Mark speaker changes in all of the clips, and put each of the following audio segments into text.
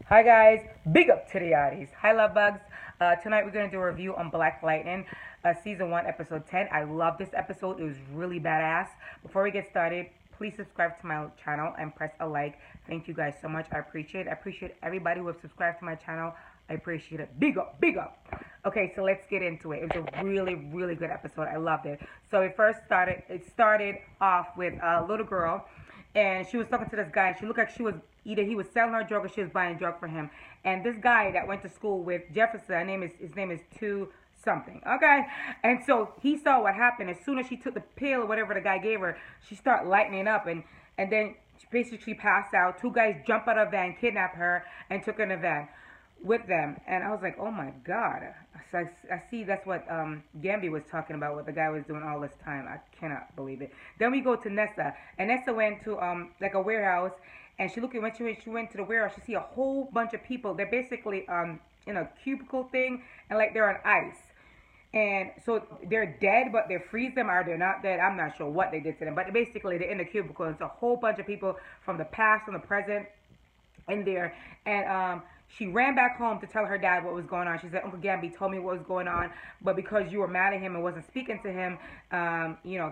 Speaker 1: Hi guys, big up to the oddies. Hi love bugs. Tonight we're gonna do a review on Black Lightning, season 1, episode 10. I love this episode. It was really badass. Before we get started, please subscribe to my channel and press a like. Thank you guys so much. I appreciate it. I appreciate everybody who has subscribed to my channel. I appreciate it. Big up, big up. Okay, so let's get into it. It was a really, really good episode. I loved it. So it started off with a little girl, and she was talking to this guy, and she looked like she was either he was selling her drug or she was buying drug for him. And this guy that went to school with Jefferson, his name is Two something, okay? And so he saw what happened. As soon as she took the pill or whatever the guy gave her, she started lightening up, and then she basically passed out. Two guys jumped out of a van, kidnapped her, and took her in a van with them. And I was like, oh my god. So I see that's what Gambi was talking about, what the guy was doing all this time. I cannot believe it. Then we go to Nessa, and Nessa went to like a warehouse, and when she went to the warehouse, she see a whole bunch of people. They're basically in a cubicle thing, and like they're on ice. And so they're dead, but they freeze them, or they're not dead. I'm not sure what they did to them, but basically they're in the cubicle. And it's a whole bunch of people from the past, from the present, in there. And she ran back home to tell her dad what was going on. She said, Uncle Gambi told me what was going on, but because you were mad at him and wasn't speaking to him,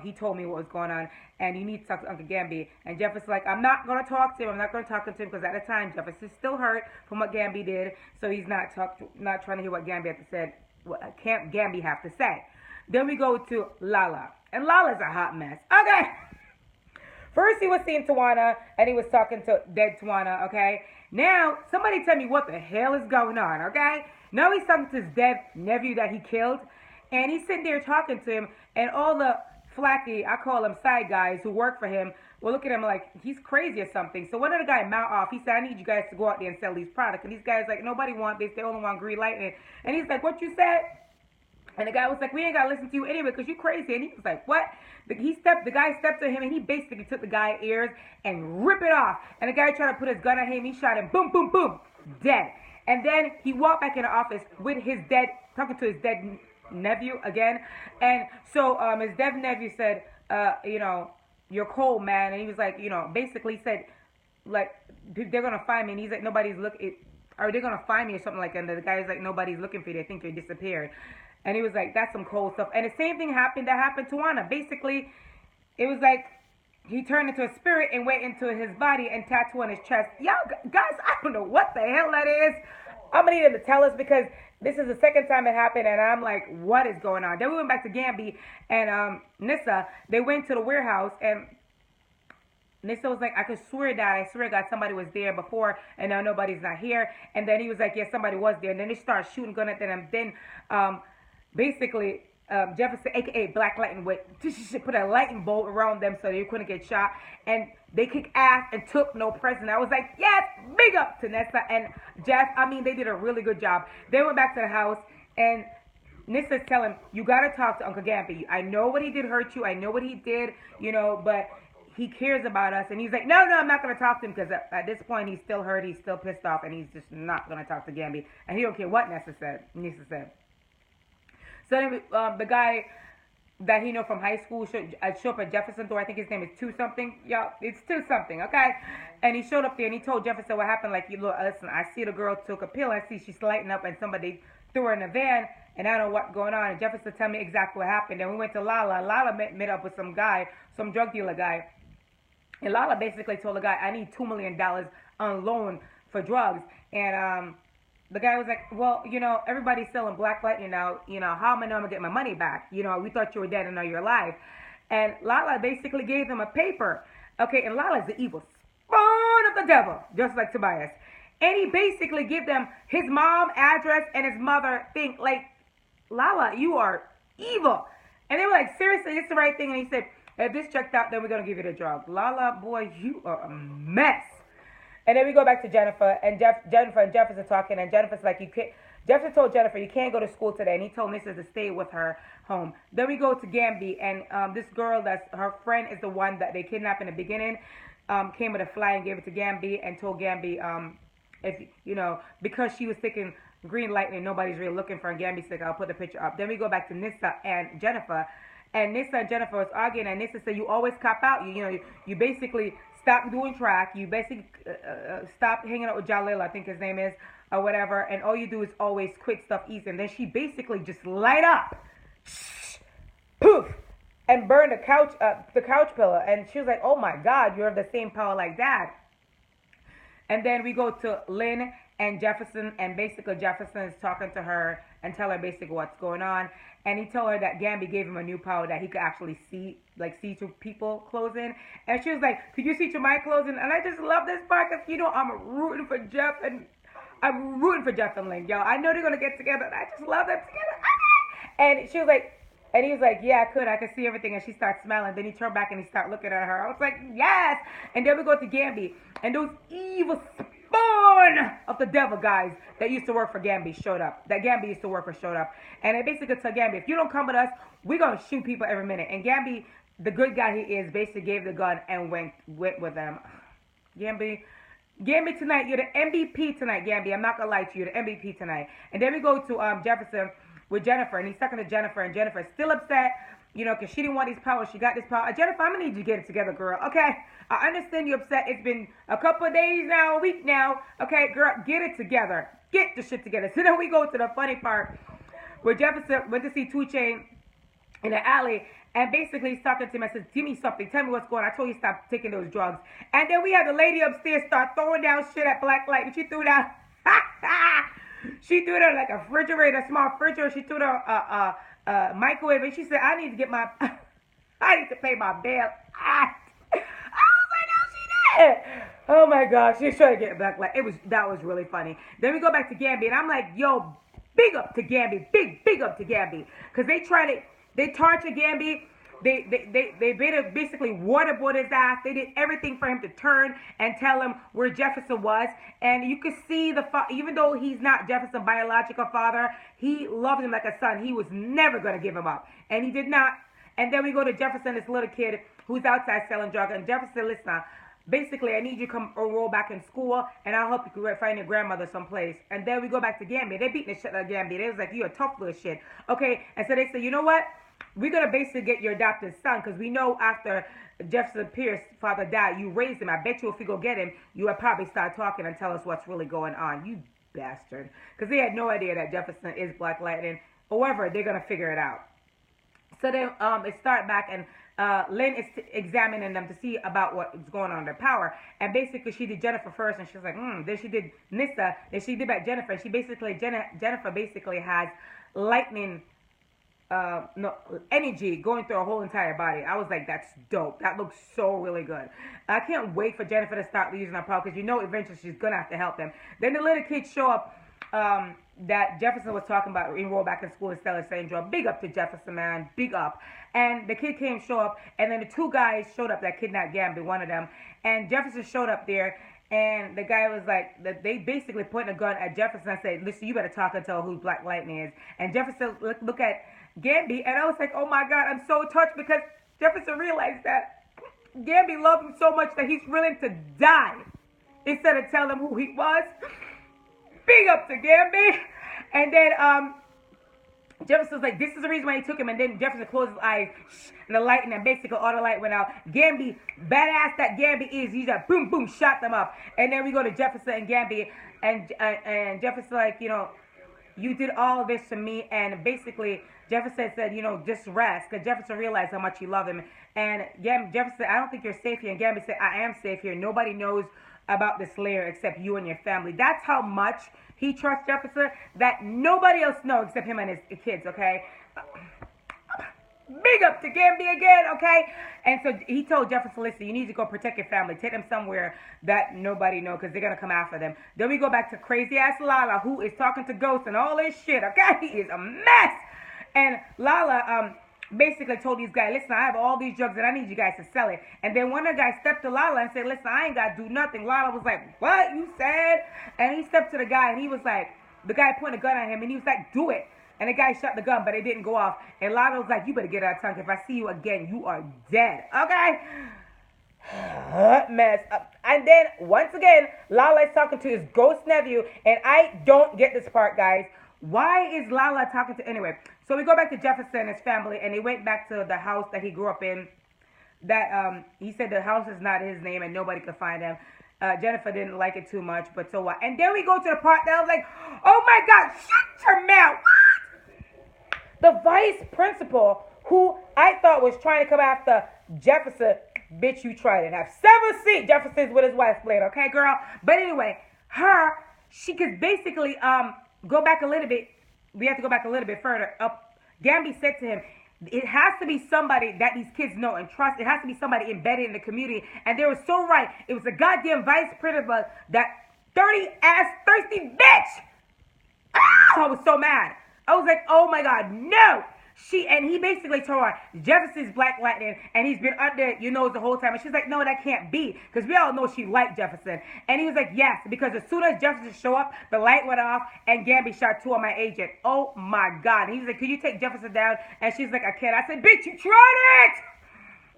Speaker 1: he told me what was going on, and you need to talk to Uncle Gambi. And Jeff was like, I'm not going to talk to him. I'm not going to talk to him, because at the time, Jeff is still hurt from what Gambi did, so he's not trying to hear what Gambi had to say. What can't Gambi have to say? Then we go to Lala, and Lala's a hot mess. Okay. First, he was seeing Tawana, and he was talking to dead Tawana, okay? Now, somebody tell me what the hell is going on, okay? Now he's talking to his dead nephew that he killed, and he's sitting there talking to him, and all the flaky, I call them side guys who work for him, will look at him like he's crazy or something. So one of the guys mouth off, he said, I need you guys to go out there and sell these products. And these guys like, nobody want this, they only want green lightning. And he's like, what you said? And the guy was like, we ain't got to listen to you anyway because you crazy. And he was like, what? The guy stepped to him, and he basically took the guy's ears and ripped it off. And the guy tried to put his gun at him. He shot him. Boom, boom, boom. Dead. And then he walked back in the office with his talking to his dead nephew again. And so his dead nephew said, you're cold, man. And he was like, basically said, like, they're going to find me. And he's like, nobody's looking. Are they going to find me or something like that? And the guy's like, nobody's looking for you. They think you disappeared. And he was like, that's some cold stuff. And the same thing happened to Anna. Basically, it was like he turned into a spirit and went into his body and tattooed on his chest. Y'all, guys, I don't know what the hell that is. I'm going to need him to tell us, because this is the second time it happened, and I'm like, what is going on? Then we went back to Gambi and Nissa. They went to the warehouse, and Nissa was like, I swear to God, somebody was there before, and now nobody's not here. And then he was like, yeah, somebody was there. And then they started shooting gun at them. And then basically, Jefferson, a.k.a. Black Lightning, put a lightning bolt around them so they couldn't get shot. And they kicked ass and took no present. I was like, yes, big up to Nessa and Jeff. I mean, they did a really good job. They went back to the house, and Nissa's telling him, you got to talk to Uncle Gambi. I know what he did hurt you. I know what he did, but he cares about us. And he's like, no, I'm not going to talk to him, because at this point, he's still hurt. He's still pissed off, and he's just not going to talk to Gambi. And he don't care what Nissa said. So then the guy that he know from high school show up at Jefferson's door. I think his name is Two something. Y'all, it's Two something, okay? And he showed up there, and he told Jefferson what happened. Like, look, listen, I see the girl took a pill. I see she's lighting up, and somebody threw her in a van, and I don't know what's going on. And Jefferson tell me exactly what happened. Then we went to Lala. Lala met up with some guy, some drug dealer guy. And Lala basically told the guy, I need $2 million on loan for drugs. And the guy was like, well, everybody's selling Black Lightning now. How am I going to get my money back? We thought you were dead and now you're alive. And Lala basically gave him a paper. Okay, and Lala's the evil spawn of the devil, just like Tobias. And he basically gave them his mom address and his mother thing. Like, Lala, you are evil. And they were like, seriously, it's the right thing. And he said, if this checked out, then we're going to give you the drug. Lala, boy, you are a mess. And then we go back to Jennifer, and Jennifer and Jefferson talking, and Jennifer's like, Jefferson told Jennifer, you can't go to school today, and he told Nissa to stay with her home. Then we go to Gambi, and this girl, that's her friend, is the one that they kidnapped in the beginning, came with a fly and gave it to Gambi, and told Gambi, because she was taking green lightning, nobody's really looking for her, and Gambi's like, I'll put the picture up. Then we go back to Nissa and Jennifer, and Nissa and Jennifer was arguing, and Nissa said, you always cop out, you basically stop doing track. You basically stop hanging out with Jalil, I think his name is, or whatever. And all you do is always quit stuff easy. And then she basically just light up, poof, and burn the couch pillow. And she was like, "Oh my God, you have the same power like that." And then we go to Lynn and Jefferson, and basically Jefferson is talking to her and tell her basically what's going on. And he told her that Gamby gave him a new power that he could actually see through people closing. And she was like, "Could you see through my closing?" And I just love this part because, I'm rooting for Jeff and I'm rooting for Jeff and Lynn. Yo, I know they're going to get together. And I just love them together. And she was like, and he was like, "Yeah, I could see everything." And she started smiling. Then he turned back and he started looking at her. I was like, yes. And then we go to Gamby. And those evil spawn of the devil guys that used to work for Gamby showed up. That Gamby used to work for showed up. And they basically told Gamby, "If you don't come with us, we're going to shoot people every minute." And Gamby, the good guy he is, basically gave the gun and went with them. Gamby tonight, you're the MVP tonight, Gamby. I'm not going to lie to you. You're the MVP tonight. And then we go to Jefferson with Jennifer, and he's talking to Jennifer, and Jennifer's still upset, because she didn't want these powers. She got this power. Jennifer, I'm going to need you to get it together, girl, okay? I understand you're upset. It's been a couple of days now, a week now. Okay, girl, get it together. Get the shit together. So then we go to the funny part where Jefferson went to see 2 Chainz in the alley, and basically he's talking to him and says, "Give me something. Tell me what's going on. I told you to stop taking those drugs." And then we have the lady upstairs start throwing down shit at Black Light, and she threw down... She threw it like a refrigerator, a small refrigerator. She threw it on a microwave, and she said, "I need to get my, I need to pay my bill." I was like, "No, she did." Oh my gosh, she's trying to get back. That was really funny. Then we go back to Gamby, and I'm like, "Yo, big up to Gamby, big up to Gamby," because they torture Gamby. They basically waterboarded his ass. They did everything for him to turn and tell him where Jefferson was. And you could see even though he's not Jefferson's biological father, he loved him like a son. He was never going to give him up. And he did not. And then we go to Jefferson, this little kid who's outside selling drugs. And Jefferson said, "Listen, basically, I need you to come enroll back in school, and I'll help you find your grandmother someplace." And then we go back to Gamby. They beating the shit out of Gamby. They was like, "You a tough little shit." Okay. And so they said, "You know what? We're going to basically get your adopted son, because we know after Jefferson Pierce's father died, you raised him. I bet you if we go get him, you would probably start talking and tell us what's really going on." You bastard. Because they had no idea that Jefferson is Black Lightning. However, they're going to figure it out. So then it start back, and Lynn is examining them to see about what's going on in their power. And basically, she did Jennifer first, and she was like, Then she did Nissa. Then she did back Jennifer. And Jennifer basically has lightning energy going through her whole entire body. I was like, "That's dope. That looks so really good." I can't wait for Jennifer to start using her power, because eventually she's gonna have to help them. Then the little kids show up that Jefferson was talking about, enroll back in school instead of St. John. Big up to Jefferson, man. Big up. And the kid show up, and then the 2 guys showed up that kidnapped Gamby, one of them. And Jefferson showed up there, and the guy was like, they basically pointed a gun at Jefferson and said, "Listen, you better talk and tell who Black Lightning is." And Jefferson look at Gamby, and I was like, "Oh my God, I'm so touched," because Jefferson realized that Gamby loved him so much that he's willing to die instead of telling him who he was. Big up to Gamby. And then Jefferson was like, "This is the reason why he took him." And then Jefferson closed his eyes, and the light, and basically all the light went out. Gamby, badass that Gamby is, he just boom, boom, shot them up. And then we go to Jefferson and Gamby, and Jefferson like, "You did all of this for me." And basically Jefferson said, "Just rest," because Jefferson realized how much he loved him. And Jefferson said, "I don't think you're safe here." And Gamby said, "I am safe here. Nobody knows about this lair except you and your family." That's how much he trusts Jefferson, that nobody else knows except him and his kids, okay? Big up to Gamby again, okay? And so he told Jefferson, "Listen, you need to go protect your family. Take them somewhere that nobody knows, because they're going to come after them." Then we go back to crazy-ass Lala, who is talking to ghosts and all this shit, okay? He is a mess. And Lala basically told these guys, "Listen, I have all these drugs, and I need you guys to sell it." And then one of the guys stepped to Lala and said, "Listen, I ain't got to do nothing." Lala was like, "What you said?" And he stepped to the guy, and he was like, the guy pointed a gun at him, and he was like, "Do it." And the guy shot the gun, but it didn't go off. And Lala was like, "You better get out of town. If I see you again, you are dead." Okay? Mess up. And then, once again, Lala is talking to his ghost nephew, and I don't get this part, guys. Why is Lala talking to... Anyway, so we go back to Jefferson and his family, and they went back to the house that he grew up in. that he said the house is not his name and nobody could find him. Jennifer didn't like it too much, but so what? And then we go to the part that I was like, oh my God, shut your mouth. What? The vice principal, who I thought was trying to come after Jefferson, bitch, you tried it. Have 7 seats. Jefferson's with his wife later, okay, girl? But anyway, she could basically go back a little bit. We have to go back a little bit further up. Gamby said to him, it has to be somebody that these kids know and trust. It has to be somebody embedded in the community. And they were so right. It was a goddamn vice principal, that 30-ass thirsty bitch. Ah! I was so mad. I was like, oh my God, no. He basically told her, Jefferson's Black Lightning, and he's been under your nose the whole time. And she's like, no, that can't be, because we all know she liked Jefferson. And he was like, yes, because as soon as Jefferson showed up, the light went off, and Gamby shot 2 on my agent. Oh my God. And he was like, could you take Jefferson down? And she's like, I can't. I said, bitch, you tried it.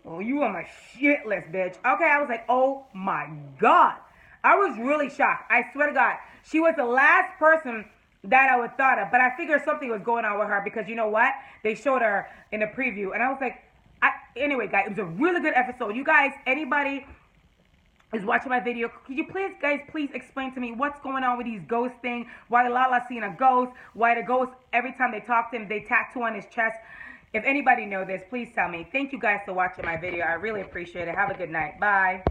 Speaker 1: Oh, you on my shit list, bitch. Okay, I was like, oh my God. I was really shocked. I swear to God. She was the last person that I would thought of, but I figured something was going on with her, because you know what? They showed her in the preview, and I was like, anyway, guys, it was a really good episode. You guys, anybody is watching my video, could you please explain to me what's going on with these ghost thing? Why Lala seeing a ghost? Why the ghost, every time they talk to him, they tattoo on his chest? If anybody know this, please tell me. Thank you guys for watching my video. I really appreciate it. Have a good night. Bye.